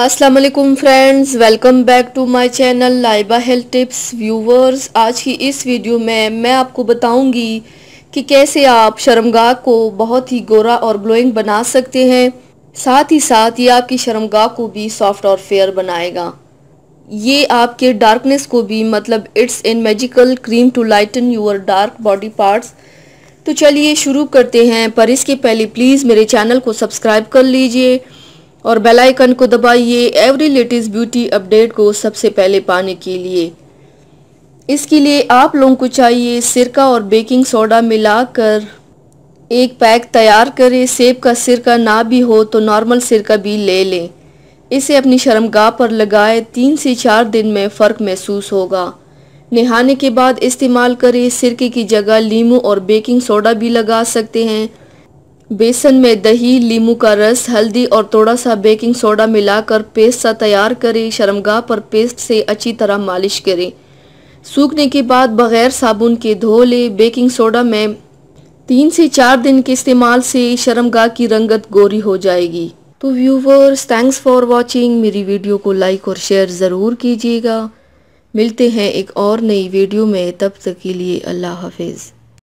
अस्सलाम वालेकुम friends, welcome back to my channel Laiba health tips. Viewers, आज की इस वीडियो में मैं आपको बताऊंगी कि कैसे आप शर्मगाह को बहुत ही गोरा और ग्लोइंग बना सकते हैं। साथ ही साथ ये आपकी शर्मगाह को भी सॉफ्ट और फेयर बनाएगा। ये आपके डार्कनेस को भी it's in magical cream to lighten your dark body parts. तो चलिए शुरू करते हैं, पर इसके पहले प्लीज़ मेरे चैनल को सब्सक्राइब कर लीजिए और बेल आइकन को दबाइए एवरी लेटेस्ट ब्यूटी अपडेट को सबसे पहले पाने के लिए। इसके लिए आप लोगों को चाहिए सिरका और बेकिंग सोडा मिलाकर एक पैक तैयार करें। सेब का सिरका ना भी हो तो नॉर्मल सिरका भी ले लें। इसे अपनी शर्मगाह पर लगाएं। 3 से 4 दिन में फ़र्क महसूस होगा। नहाने के बाद इस्तेमाल करें। सिरके की जगह नींबू और बेकिंग सोडा भी लगा सकते हैं। बेसन में दही, नींबू का रस, हल्दी और थोड़ा सा बेकिंग सोडा मिलाकर पेस्ट सा तैयार करें। शर्मगाह पर पेस्ट से अच्छी तरह मालिश करें। सूखने के बाद बगैर साबुन के धो लें। बेकिंग सोडा में 3 से 4 दिन के इस्तेमाल से शर्मगाह की रंगत गोरी हो जाएगी। तो व्यूवर्स, थैंक्स फॉर वॉचिंग। मेरी वीडियो को लाइक और शेयर ज़रूर कीजिएगा। मिलते हैं एक और नई वीडियो में, तब तक के लिए अल्लाह हाफिज़।